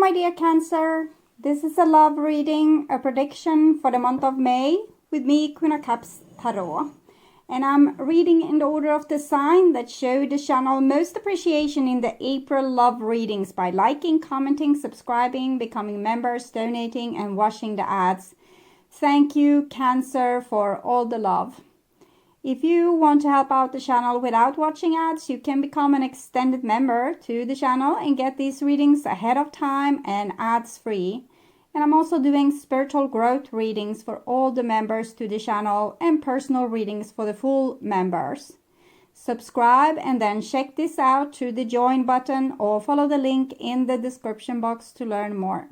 my dear Cancer. This is a love reading, a prediction for the month of May with me, Queen of Cups Tarot. And I'm reading in the order of the sign that show the channel most appreciation in the April love readings by liking, commenting, subscribing, becoming members, donating, and watching the ads. Thank you, Cancer, for all the love. If you want to help out the channel without watching ads, you can become an extended member to the channel and get these readings ahead of time and ads free. And I'm also doing spiritual growth readings for all the members to the channel and personal readings for the full members. Subscribe and then check this out through the join button or follow the link in the description box to learn more.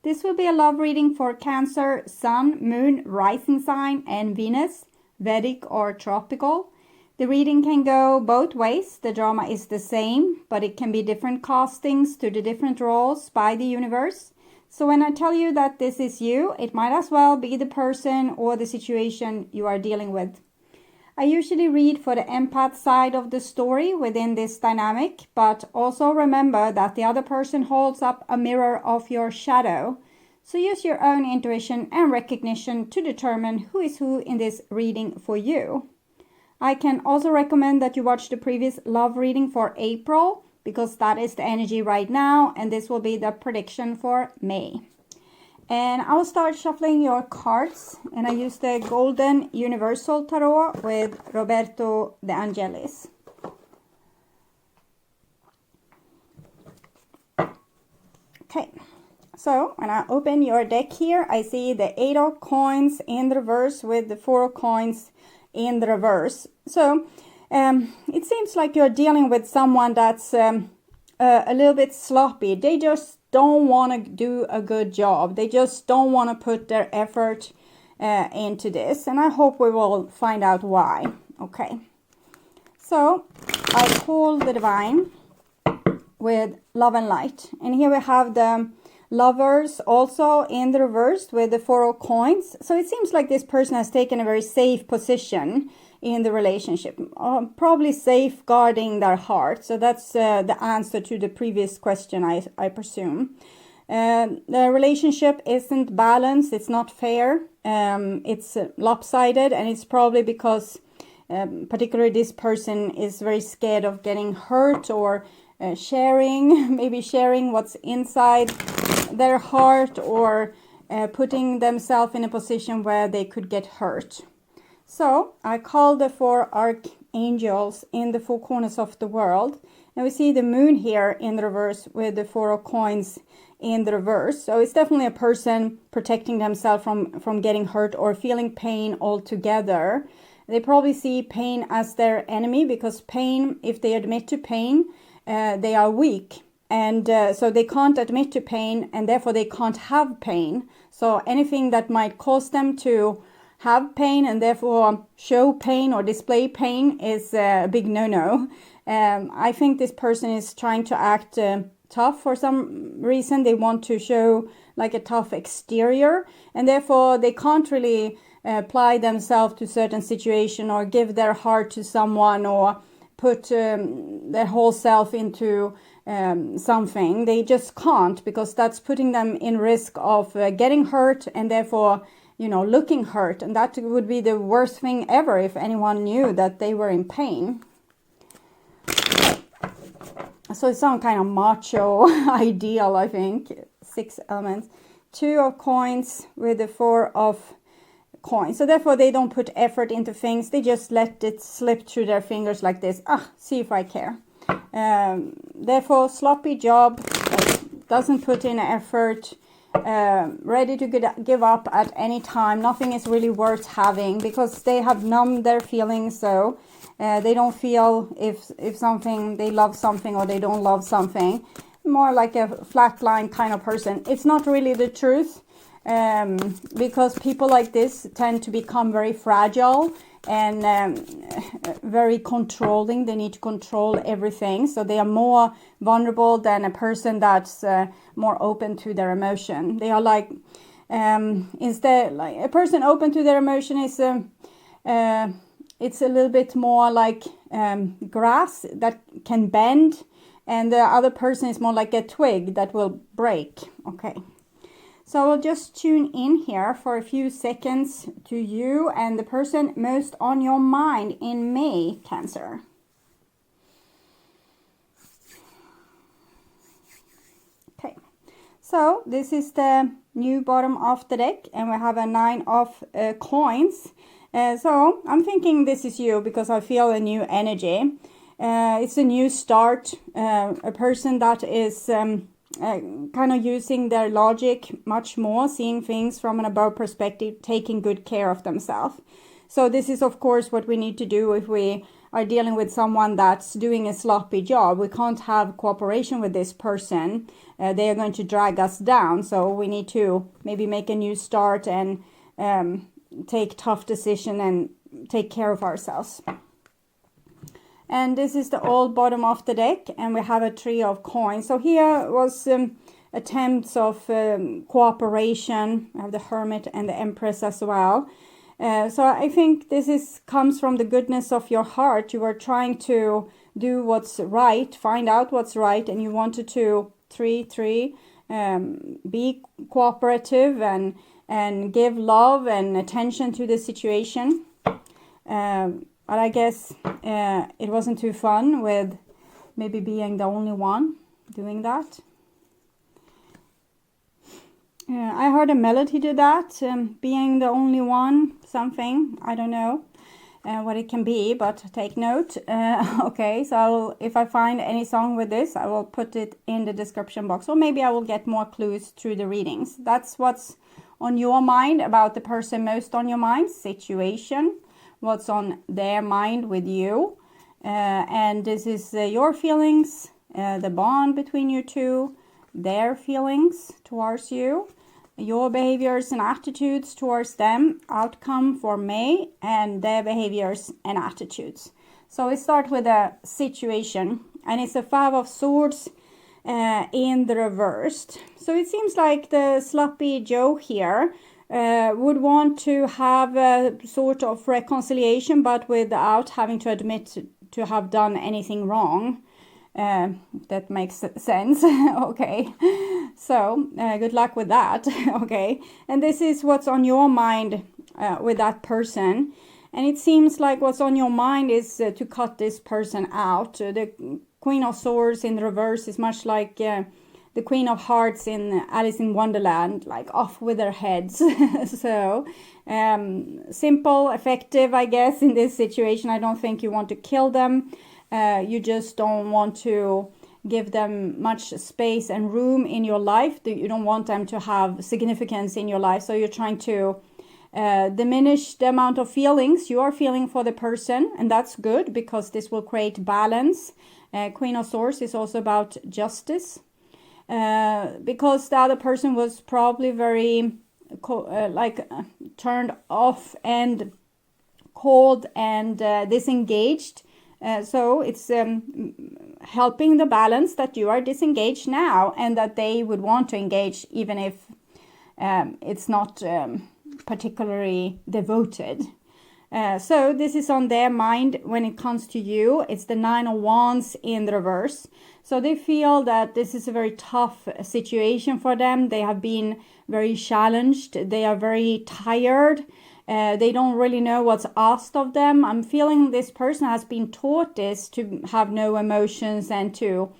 This will be a love reading for Cancer, Sun, Moon, Rising sign, and Venus. Vedic or tropical. The reading can go both ways. The drama is the same, but it can be different castings to the different roles by the universe. So when I tell you that this is you, it might as well be the person or the situation you are dealing with. I usually read for the empath side of the story within this dynamic, but also remember that the other person holds up a mirror of your shadow. So use your own intuition and recognition to determine who is who in this reading for you. I can also recommend that you watch the previous love reading for April, because that is the energy right now, and this will be the prediction for May. And I will start shuffling your cards, and I use the Golden Universal Tarot with Roberto De Angelis. Okay. So when I open your deck here, I see the 8 of coins in the reverse with the 4 of coins in the reverse. So it seems like you're dealing with someone that's a little bit sloppy. They just don't want to do a good job. They just don't want to put their effort into this. And I hope we will find out why. Okay. So I pull the Divine with Love and Light. And here we have the Lovers also in the reverse with the 4 of coins. So it seems like this person has taken a very safe position in the relationship, probably safeguarding their heart. So that's the answer to the previous question, I presume. The relationship isn't balanced, it's not fair, it's lopsided, and it's probably because particularly this person is very scared of getting hurt or maybe sharing what's inside their heart, or putting themselves in a position where they could get hurt. So I call the 4 archangels in the 4 corners of the world, and we see the moon here in the reverse with the 4 of coins in the reverse. So it's definitely a person protecting themselves from getting hurt or feeling pain altogether. They probably see pain as their enemy, because pain, if they admit to pain, they are weak. And so they can't admit to pain, and therefore they can't have pain. So anything that might cause them to have pain and therefore show pain or display pain is a big no-no. I think this person is trying to act tough for some reason. They want to show like a tough exterior, and therefore they can't really apply themselves to certain situation or give their heart to someone or put their whole self into something. They just can't, because that's putting them in risk of getting hurt and therefore, looking hurt. And that would be the worst thing ever if anyone knew that they were in pain. So it's some kind of macho ideal, I think. 6 elements. 2 of coins with the 4 of coins. So therefore they don't put effort into things. They just let it slip through their fingers like this. See if I care. Therefore sloppy job, doesn't put in effort, ready to give up at any time. Nothing is really worth having, because they have numbed their feelings. So they don't feel if they love something or they don't love something. More like a flatline kind of person. It's not really the truth, because people like this tend to become very fragile and very controlling. They need to control everything. So they are more vulnerable than a person that's more open to their emotion. They are like, instead, like a person open to their emotion is, it's a little bit more like grass that can bend and the other person is more like a twig that will break. Okay. So I'll just tune in here for a few seconds to you and the person most on your mind in May, Cancer. Okay, so this is the new bottom of the deck, and we have a 9 of coins. So I'm thinking this is you because I feel a new energy. It's a new start, a person that is kind of using their logic much more, seeing things from an above perspective, taking good care of themselves. So this is of course what we need to do if we are dealing with someone that's doing a sloppy job. We can't have cooperation with this person. They are going to drag us down. So we need to maybe make a new start and take tough decision and take care of ourselves. And this is the old bottom of the deck, and we have a 3 of coins. So here was attempts of cooperation. I have the Hermit and the Empress as well. So I think this comes from the goodness of your heart. You are trying to do what's right, find out what's right, and you wanted to be cooperative and give love and attention to the situation. But I guess it wasn't too fun with maybe being the only one doing that. I heard a melody to that, being the only one, something, I don't know what it can be, but take note. Okay, so if I find any song with this, I will put it in the description box, or maybe I will get more clues through the readings. That's what's on your mind about the person most on your mind, situation, what's on their mind with you. And this is your feelings, the bond between you two, their feelings towards you, your behaviors and attitudes towards them, outcome for May, and their behaviors and attitudes. So we start with a situation, and it's a 5 of Swords in the reversed. So it seems like the sloppy Joe here would want to have a sort of reconciliation, but without having to admit to have done anything wrong. That makes sense. Okay, so good luck with that. Okay, and this is what's on your mind with that person, and it seems like what's on your mind is to cut this person out. The Queen of Swords in the reverse is much like the Queen of Hearts in Alice in Wonderland, like off with their heads. So simple, effective, I guess, in this situation. I don't think you want to kill them. You just don't want to give them much space and room in your life. You don't want them to have significance in your life. So you're trying to diminish the amount of feelings you are feeling for the person. And that's good because this will create balance. Queen of Swords is also about justice. Because the other person was probably very turned off and cold and disengaged. So it's helping the balance that you are disengaged now and that they would want to engage even if it's not particularly devoted. So this is on their mind when it comes to you. It's the 9 of Wands in the reverse. So they feel that this is a very tough situation for them. They have been very challenged. They are very tired. They don't really know what's asked of them. I'm feeling this person has been taught this, to have no emotions and to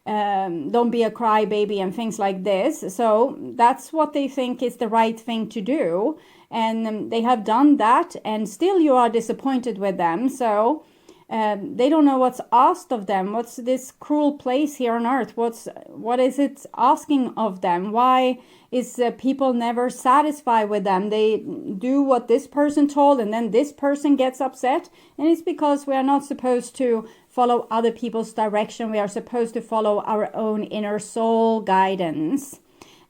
don't be a crybaby and things like this. So that's what they think is the right thing to do. And they have done that, and still you are disappointed with them. So they don't know what's asked of them. What's this cruel place here on earth? What is it asking of them? Why is people never satisfied with them? They do what this person told, and then this person gets upset. And it's because we are not supposed to follow other people's direction. We are supposed to follow our own inner soul guidance.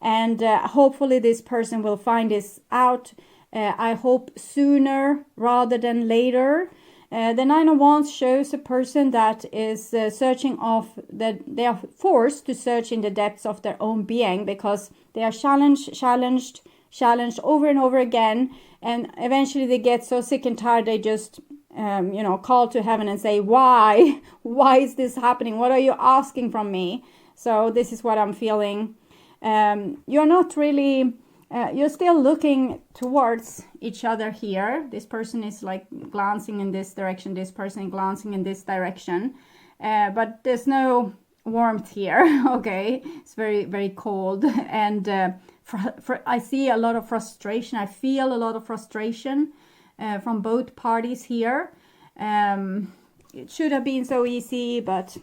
And hopefully this person will find this out. I hope sooner rather than later. The 9 of Wands shows a person that is searching off, that they are forced to search in the depths of their own being because they are challenged over and over again. And eventually they get so sick and tired, they just call to heaven and say, why is this happening? What are you asking from me? So this is what I'm feeling. You're not really, you're still looking towards each other here. This person is like glancing in this direction, this person glancing in this direction, but there's no warmth here. Okay, it's very, very cold, and I see a lot of frustration. I feel a lot of frustration from both parties here. It should have been so easy, but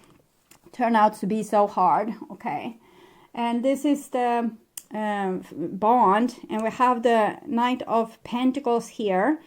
turned out to be so hard. Okay, and this is the bond, and we have the Knight of Pentacles here.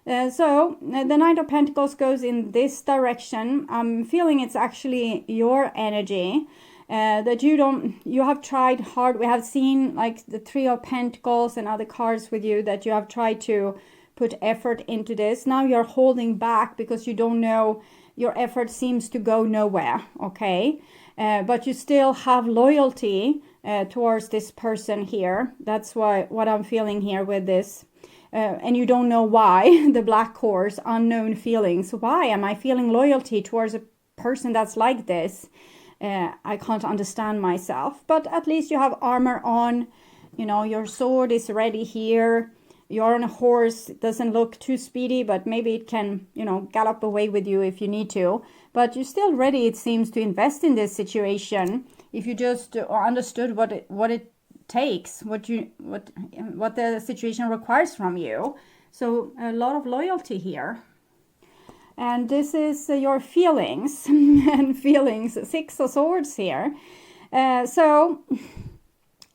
So the Knight of Pentacles goes in this direction. I'm feeling it's actually your energy, that you have tried hard. We have seen like the Three of Pentacles and other cards with you, that you have tried to put effort into this. Now you're holding back because you don't know, your effort seems to go nowhere. Okay, but you still have loyalty towards this person here. That's what I'm feeling here with this. And you don't know why. The Black Horse, unknown feelings. Why am I feeling loyalty towards a person that's like this? I can't understand myself. But at least you have armor on. Your sword is ready here. You're on a horse. It doesn't look too speedy, but maybe it can, gallop away with you if you need to. But you're still ready, it seems, to invest in this situation if you just understood what it takes, what the situation requires from you. So a lot of loyalty here. And this is your feelings and feelings. Six of Swords here. So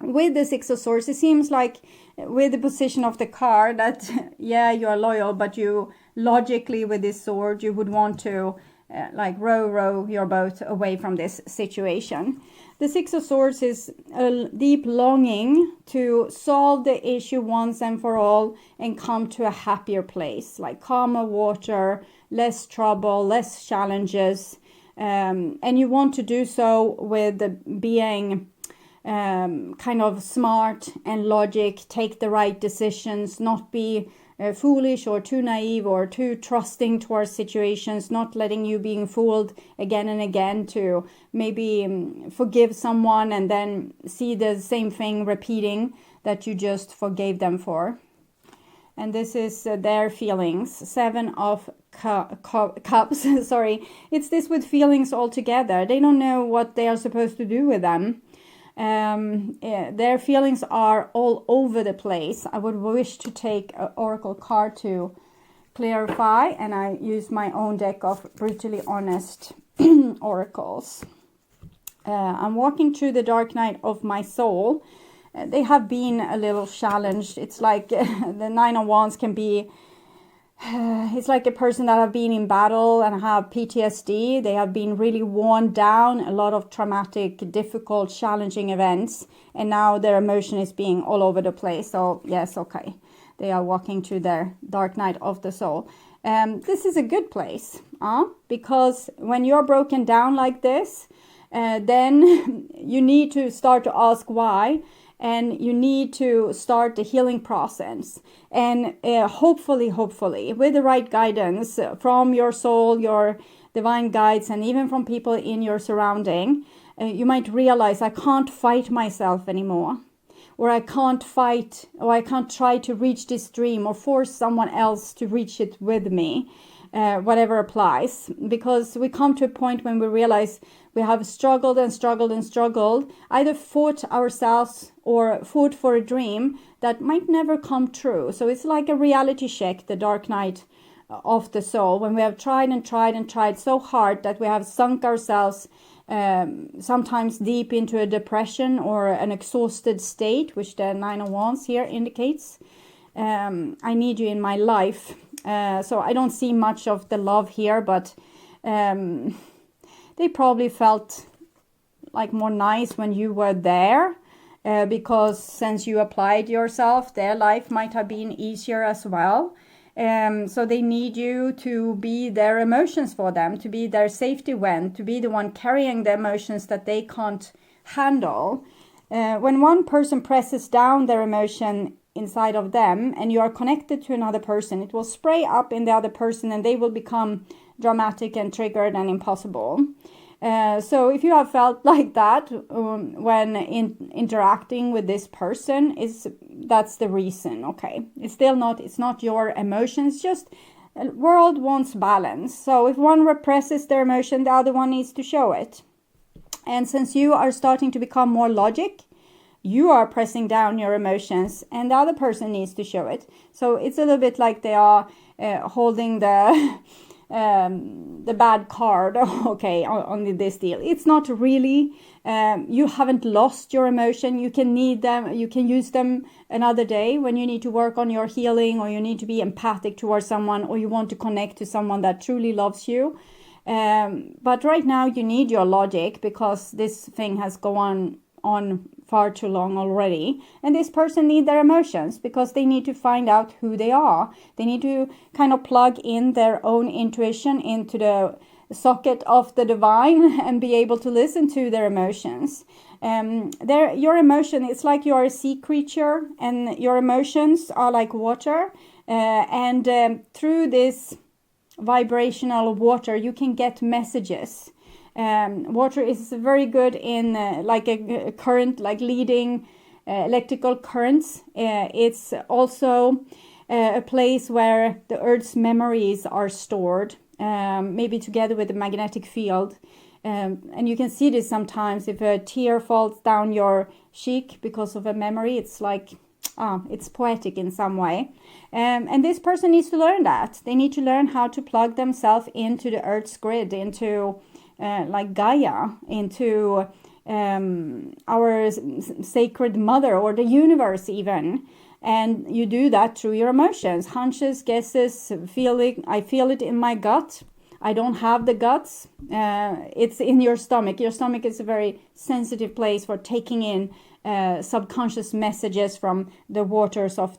with the Six of Swords, it seems like with the position of the card that, yeah, you are loyal, but you logically with this sword, you would want to row your boat away from this situation. The Six of Swords is a deep longing to solve the issue once and for all and come to a happier place, like calmer water, less trouble, less challenges. And you want to do so with being kind of smart and logic, take the right decisions, not be foolish or too naive or too trusting towards situations, not letting you being fooled again and again to maybe forgive someone and then see the same thing repeating that you just forgave them for. And this is their feelings. Seven of Cups. Sorry, it's this with feelings altogether. They don't know what they are supposed to do with them. Their feelings are all over the place. I would wish to take an oracle card to clarify, and I use my own deck of brutally honest oracles. I'm walking through the dark night of my soul. They have been a little challenged. It's like the Nine of Wands can be it's like a person that have been in battle and have PTSD. They have been really worn down, a lot of traumatic, difficult, challenging events, and now their emotion is being all over the place. So yes, okay, they are walking through their dark night of the soul. This is a good place, because when you're broken down like this, then you need to start to ask why. And you need to start the healing process. And hopefully, with the right guidance from your soul, your divine guides, and even from people in your surrounding, you might realize, I can't fight myself anymore. Or I can't fight, or I can't try to reach this dream or force someone else to reach it with me. Whatever applies. Because we come to a point when we realize we have struggled, either fought ourselves or fought for a dream that might never come true. So it's like a reality check, the dark night of the soul, when we have tried so hard that we have sunk ourselves sometimes deep into a depression or an exhausted state, which the Nine of Wands here indicates. I need you in my life. So I don't see much of the love here, but they probably felt like more nice when you were there, because since you applied yourself, their life might have been easier as well. So they need you to be their emotions for them, to be their safety vent, to be the one carrying the emotions that they can't handle. When one person presses down their emotion inside of them and you are connected to another person, it will spray up in the other person and they will become dramatic and triggered and impossible. So if you have felt like that when interacting with this person, that's the reason, okay? It's not your emotions, just world wants balance. So if one represses their emotion, the other one needs to show it. And since you are starting to become more logic, you are pressing down your emotions and the other person needs to show it. So it's a little bit like they are holding the bad card, okay, on this deal. It's not really, you haven't lost your emotion. You can need them, you can use them another day when you need to work on your healing, or you need to be empathic towards someone, or you want to connect to someone that truly loves you. But right now you need your logic because this thing has gone on far too long already, and this person needs their emotions because they need to find out who they are. They need to kind of plug in their own intuition into the socket of the divine and be able to listen to their emotions. Your emotion, it's like you are a sea creature and your emotions are like water, and through this vibrational water you can get messages. Water is very good in like a current, like leading electrical currents. It's also a place where the earth's memories are stored, maybe together with the magnetic field. And you can see this sometimes if a tear falls down your cheek because of a memory. It's like, it's poetic in some way. And this person needs to learn that. They need to learn how to plug themselves into the earth's grid, into like Gaia, into our sacred mother or the universe even. And you do that through your emotions, hunches, guesses, feeling. I feel it in my gut. I don't have the guts. It's in your stomach. Your stomach is a very sensitive place for taking in subconscious messages from the waters of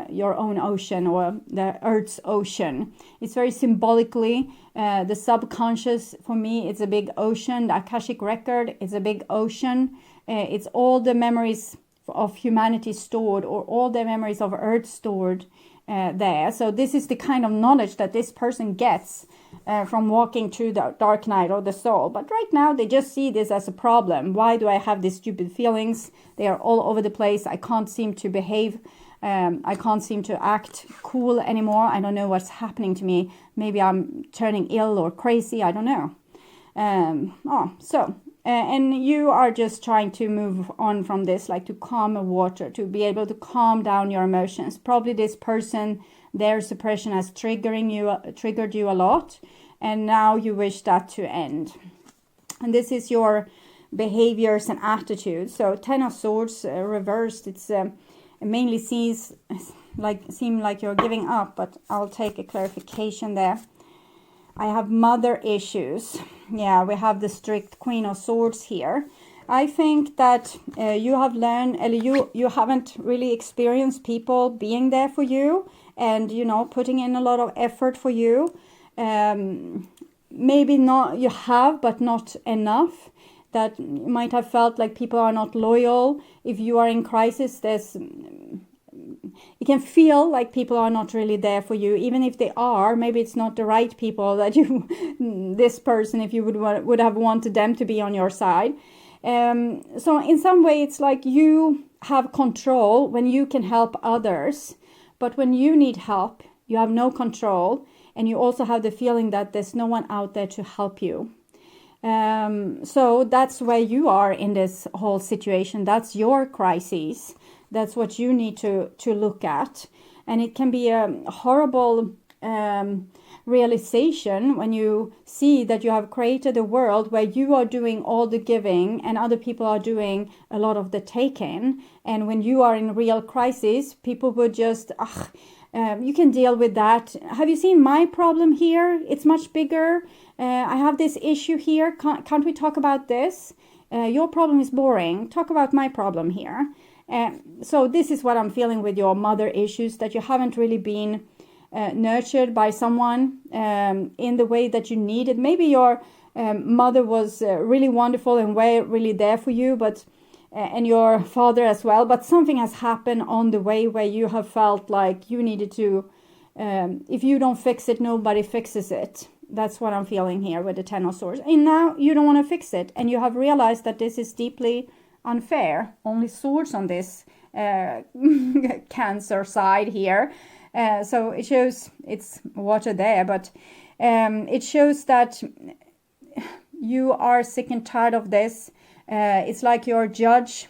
your own ocean or the Earth's ocean. It's very symbolically the subconscious. For me, it's a big ocean. The Akashic record is a big ocean. It's all the memories of humanity stored, or all the memories of Earth stored there. So this is the kind of knowledge that this person gets from walking through the dark night of the soul. But right now they just see this as a problem. Why do I have these stupid feelings? They are all over the place. I can't seem to behave. I can't seem to act cool anymore. I don't know what's happening to me. Maybe I'm turning ill or crazy. I don't know. And you are just trying to move on from this, like to calm the water, to be able to calm down your emotions. Probably this person, their suppression has triggered you a lot, and now you wish that to end. And this is your behaviors and attitudes. So 10 of Swords reversed, it mainly seem like you're giving up, but I'll take a clarification there. I have mother issues. Yeah, we have the strict Queen of Swords here. I think that you have learned, you haven't really experienced people being there for you and, putting in a lot of effort for you. Maybe not, you have, but not enough. That you might have felt like people are not loyal. If you are in crisis, you can feel like people are not really there for you, even if they are. Maybe it's not the right people that this person, if you would have wanted them to be on your side. So in some way, it's like you have control when you can help others, but when you need help, you have no control, and you also have the feeling that there's no one out there to help you. So that's where you are in this whole situation. That's your crisis. That's what you need to look at. And it can be a horrible realization when you see that you have created a world where you are doing all the giving and other people are doing a lot of the taking. And when you are in real crisis, people would just, you can deal with that. Have you seen my problem here? It's much bigger. I have this issue here. Can't we talk about this? Your problem is boring. Talk about my problem here. So this is what I'm feeling with your mother issues, that you haven't really been nurtured by someone in the way that you needed. Maybe your mother was really wonderful and really there for you, but and your father as well, but something has happened on the way where you have felt like you needed to, if you don't fix it, nobody fixes it. That's what I'm feeling here with the Ten of Swords. And now you don't want to fix it, and you have realized that this is deeply unfair. Only swords on this Cancer side here. So it shows, it's water there, but it shows that you are sick and tired of this. It's like your judge,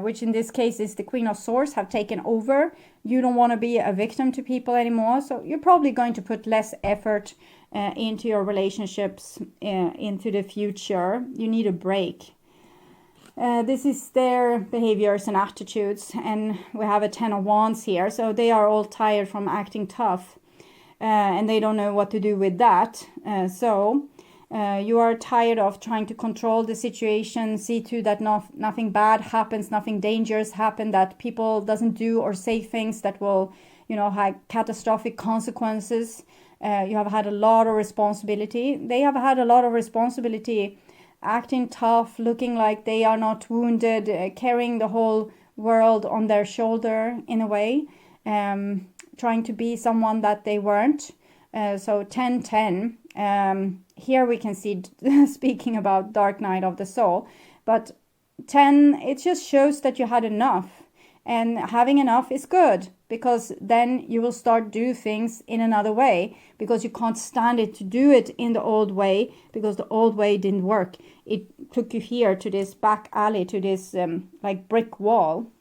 which in this case is the Queen of Swords, have taken over. You don't want to be a victim to people anymore, so you're probably going to put less effort into your relationships into the future. You need a break. This is their behaviors and attitudes, and we have a Ten of Wands here, so they are all tired from acting tough, and they don't know what to do with that. You are tired of trying to control the situation, see to that nothing bad happens, nothing dangerous happen, that people doesn't do or say things that will, have catastrophic consequences. You have had a lot of responsibility. They have had a lot of responsibility, acting tough, looking like they are not wounded, carrying the whole world on their shoulder in a way, trying to be someone that they weren't. So 10-10. Here we can see, speaking about dark night of the soul, but 10, it just shows that you had enough, and having enough is good, because then you will start do things in another way, because you can't stand it to do it in the old way, because the old way didn't work. It took you here to this back alley, to this like brick wall.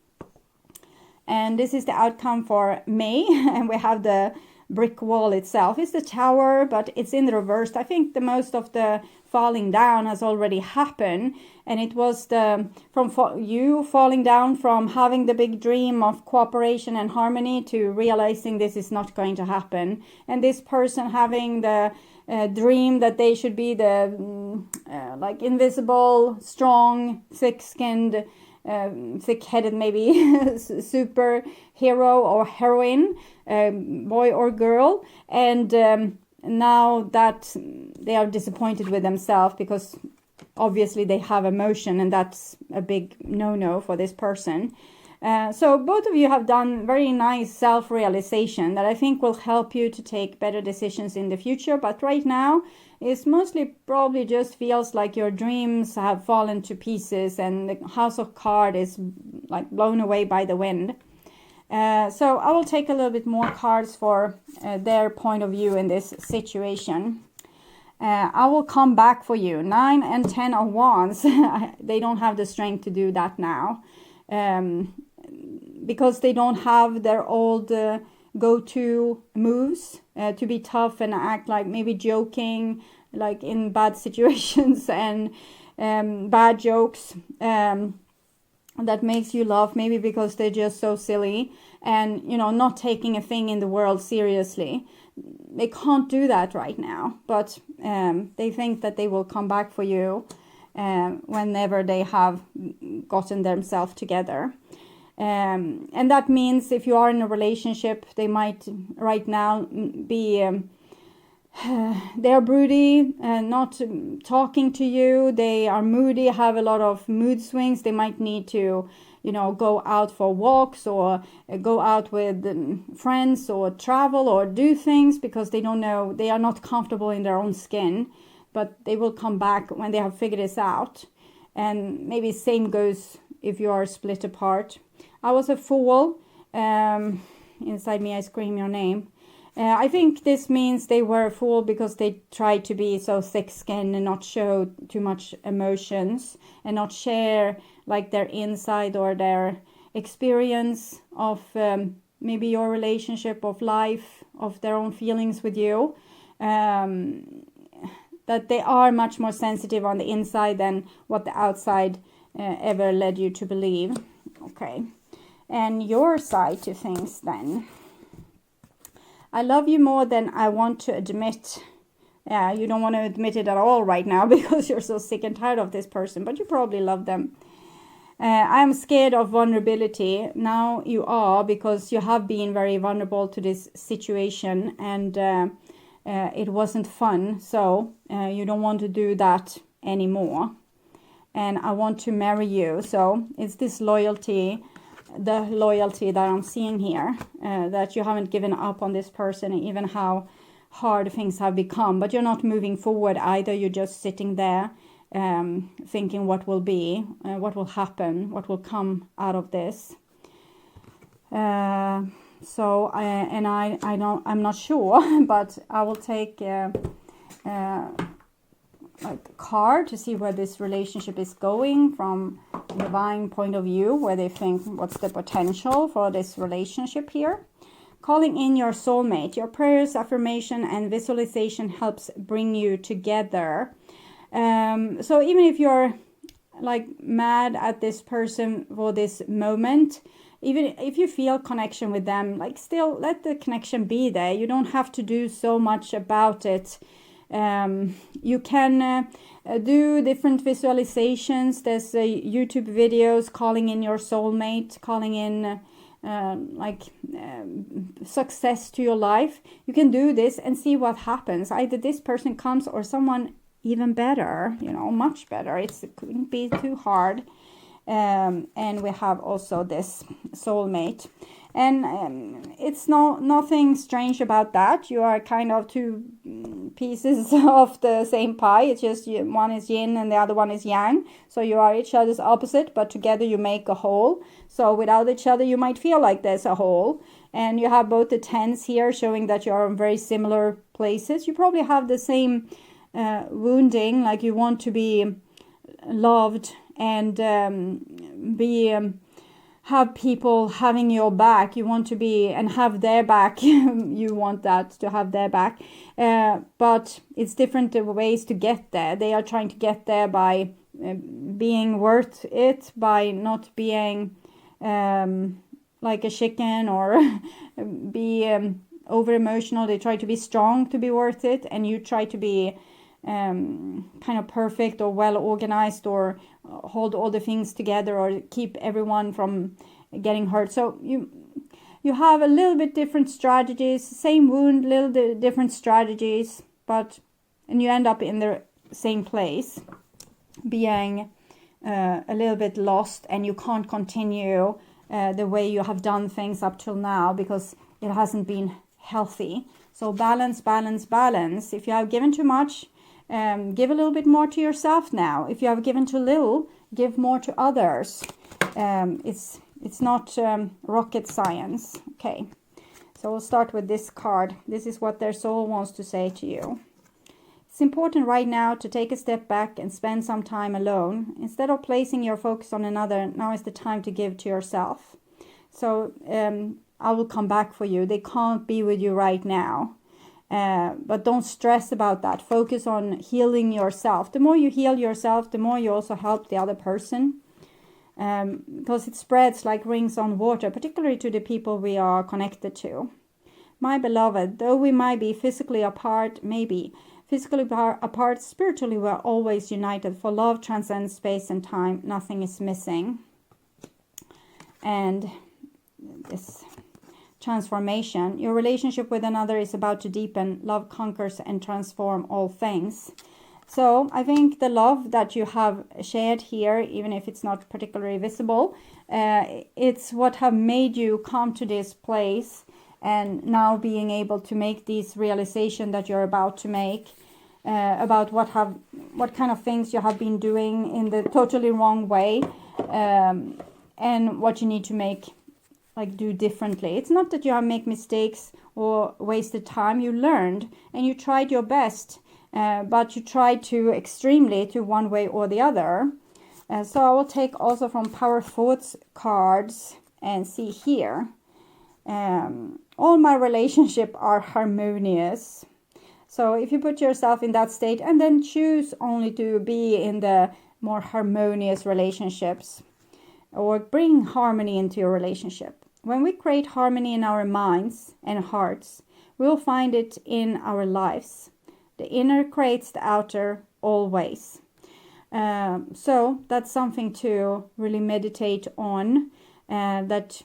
And this is the outcome for May, and we have the brick wall itself. It's the Tower, but it's in the reverse. I think the most of the falling down has already happened, and it was you falling down from having the big dream of cooperation and harmony to realizing this is not going to happen, and this person having the dream that they should be the like invisible, strong, thick-skinned, thick-headed maybe superhero or heroine, boy or girl, and now that they are disappointed with themselves, because obviously they have emotion, and that's a big no-no for this person. So both of you have done very nice self-realization that I think will help you to take better decisions in the future, but right now it's mostly probably just feels like your dreams have fallen to pieces, and the House of Cards is like blown away by the wind. So I will take a little bit more cards for their point of view in this situation. I will come back for you. 9 and 10 of Wands. They don't have the strength to do that now, because they don't have their old go-to moves to be tough and act like maybe joking, like in bad situations, and bad jokes that makes you laugh, maybe because they're just so silly, and not taking a thing in the world seriously. They can't do that right now, but they think that they will come back for you whenever they have gotten themselves together. And that means if you are in a relationship, they might right now be they are broody and not talking to you. They are moody, have a lot of mood swings. They might need to go out for walks, or go out with friends, or travel, or do things, because they don't know, they are not comfortable in their own skin, but they will come back when they have figured this out. And maybe same goes if you are split apart. I was a fool. Inside me I scream your name. I think this means they were a fool because they tried to be so thick-skinned and not show too much emotions, and not share like their inside or their experience of maybe your relationship, of life, of their own feelings with you. That they are much more sensitive on the inside than what the outside ever led you to believe. Okay. And your side to things then. I love you more than I want to admit. Yeah, you don't want to admit it at all right now because you're so sick and tired of this person, but you probably love them. I am scared of vulnerability. Now you are, because you have been very vulnerable to this situation, and it wasn't fun. So you don't want to do that anymore. and I want to marry you. So it's this loyalty, the loyalty that I'm seeing here, that you haven't given up on this person, even how hard things have become, but you're not moving forward either. You're just sitting there thinking what will be, what will happen, what will come out of this. So I'm not sure, but I will take like a card to see where this relationship is going from a divine point of view, where they think what's the potential for this relationship here. Calling in your soulmate. Your prayers, affirmation, and visualization helps bring you together. So even if you're like mad at this person for this moment, even if you feel connection with them, like still let the connection be there. You don't have to do so much about it. You can do different visualizations. There's YouTube videos calling in your soulmate, calling in success to your life. You can do this and see what happens. Either this person comes or someone even better, much better. It couldn't be too hard. And we have also this soulmate, and it's nothing strange about that. You are kind of two pieces of the same pie. It's just one is yin and the other one is yang, so you are each other's opposite, but together you make a whole. So without each other you might feel like there's a whole. And you have both the tens here showing that you are in very similar places. You probably have the same wounding, like you want to be loved and have people having your back. You want to be and have their back. You want that to have their back, but it's different ways to get there. They are trying to get there by being worth it, by not being like a chicken or be over emotional. They try to be strong to be worth it, and you try to be kind of perfect or well organized or hold all the things together or keep everyone from getting hurt. So you have a little bit different strategies, same wound, little different strategies, and you end up in the same place, being a little bit lost, and you can't continue the way you have done things up till now because it hasn't been healthy. So balance, balance, balance. If you have given too much, give a little bit more to yourself now. If you have given too little, give more to others. It's not rocket science. Okay, so we'll start with this card. This is what their soul wants to say to you. It's important right now to take a step back and spend some time alone. Instead of placing your focus on another, now is the time to give to yourself. So I will come back for you. They can't be with you right now. But don't stress about that. Focus on healing yourself. The more you heal yourself, the more you also help the other person. Because it spreads like rings on water, particularly to the people we are connected to. My beloved, though we might be physically apart, spiritually we are always united. For love transcends space and time. Nothing is missing. And this transformation. Your relationship with another is about to deepen. Love conquers and transforms all things. So I think the love that you have shared here, even if it's not particularly visible, it's what have made you come to this place, and now being able to make this realization that you're about to make about what kind of things you have been doing in the totally wrong way, and what you need to do differently. It's not that you have made mistakes or wasted time. You learned and you tried your best, but you tried too extremely to one way or the other. So I will take also from Power Thoughts cards and see here. All my relationships are harmonious. So if you put yourself in that state and then choose only to be in the more harmonious relationships, or bring harmony into your relationship. When we create harmony in our minds and hearts, we will find it in our lives. The inner creates the outer always. So that's something to really meditate on, that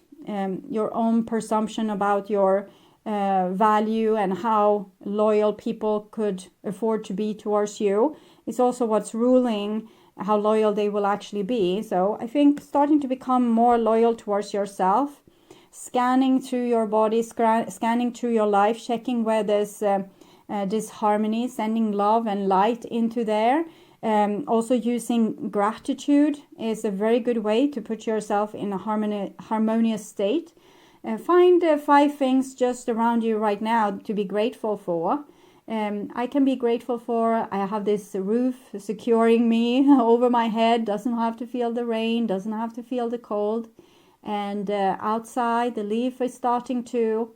your own presumption about your value and how loyal people could afford to be towards you is also what's ruling how loyal they will actually be. So I think starting to become more loyal towards yourself, scanning through your body, scanning through your life, checking where there's disharmony, sending love and light into there. Also using gratitude is a very good way to put yourself in a harmonious state. Find 5 things just around you right now to be grateful for. I can be grateful for, I have this roof securing me over my head, doesn't have to feel the rain, doesn't have to feel the cold. And outside, the leaf is starting to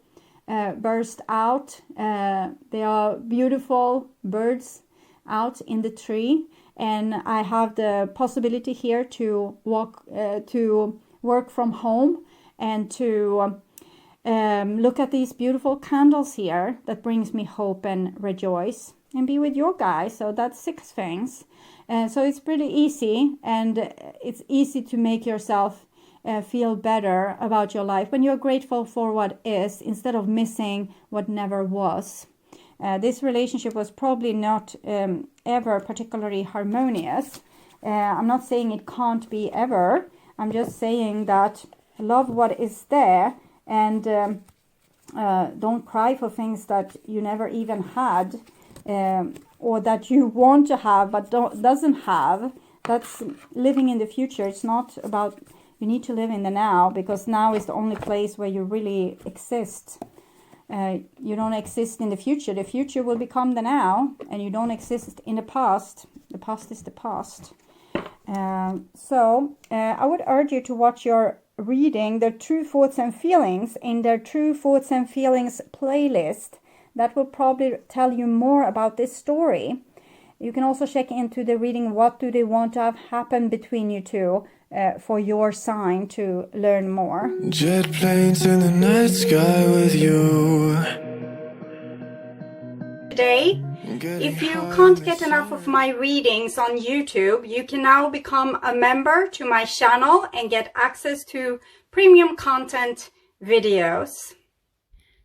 burst out. There are beautiful birds out in the tree, and I have the possibility here to work from home and to look at these beautiful candles here that brings me hope and rejoice, and be with your guys. So that's 6 things. So it's pretty easy, and it's easy to make yourself feel better about your life when you're grateful for what is instead of missing what never was. This relationship was probably not ever particularly harmonious. I'm not saying it can't be ever. I'm just saying that love what is there, and don't cry for things that you never even had, or that you want to have but doesn't have. That's living in the future. It's not about, you need to live in the now, because now is the only place where you really exist. You don't exist in the future. The future will become the now, and you don't exist in the past. The past is the past. So I would urge you to watch your reading, their True Thoughts and Feelings, in their True Thoughts and Feelings playlist. That will probably tell you more about this story. You can also check into the reading, what do they want to have happen between you two, for your sign, to learn more. Jet planes in the night sky with you. Today, if you can't get enough of my readings on YouTube, you can now become a member to my channel and get access to premium content videos.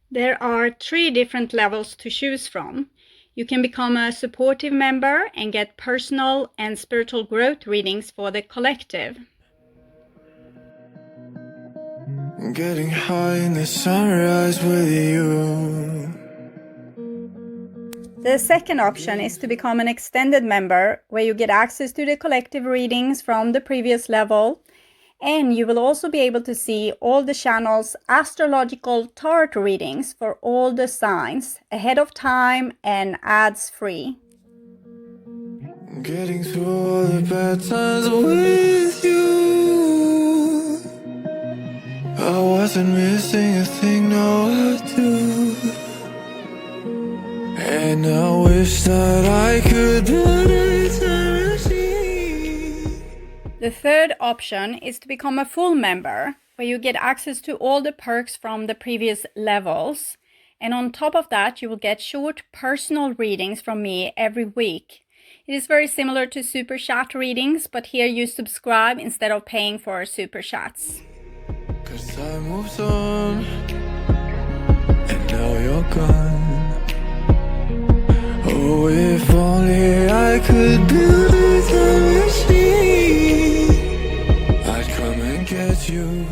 There are 3 different levels to choose from. You can become a supportive member and get personal and spiritual growth readings for the collective. Getting high in the sunrise with you. The second option is to become an extended member, where you get access to the collective readings from the previous level, and you will also be able to see all the channel's astrological tarot readings for all the signs ahead of time and ads free. Getting through all the bad times with you. I wasn't missing a thing, no I do. And I wish that I could build a time machine. The third option is to become a full member, where you get access to all the perks from the previous levels. And on top of that, you will get short personal readings from me every week. It is very similar to super chat readings, but here you subscribe instead of paying for super chats. 'Cause time moves on, and now you're gone. Oh, if only I could build a time machine, I'd come and get you.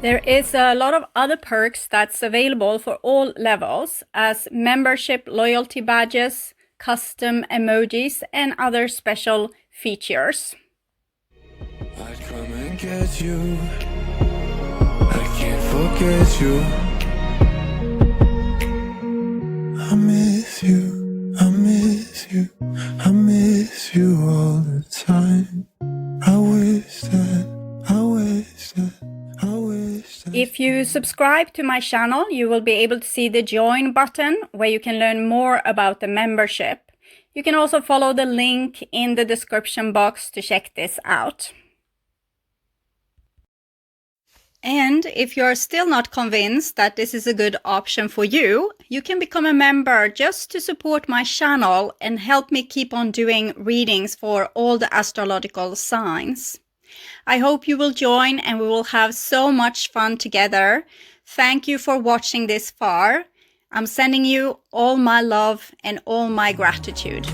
There is a lot of other perks that's available for all levels, as membership loyalty badges, custom emojis, and other special features. I'd come and get you. I can't forget you. I miss you, I miss you, I miss you all the time. I wish that. If you subscribe to my channel, you will be able to see the join button, where you can learn more about the membership. You can also follow the link in the description box to check this out. And if you're still not convinced that this is a good option for you, you can become a member just to support my channel and help me keep on doing readings for all the astrological signs. I hope you will join, and we will have so much fun together. Thank you for watching this far. I'm sending you all my love and all my gratitude.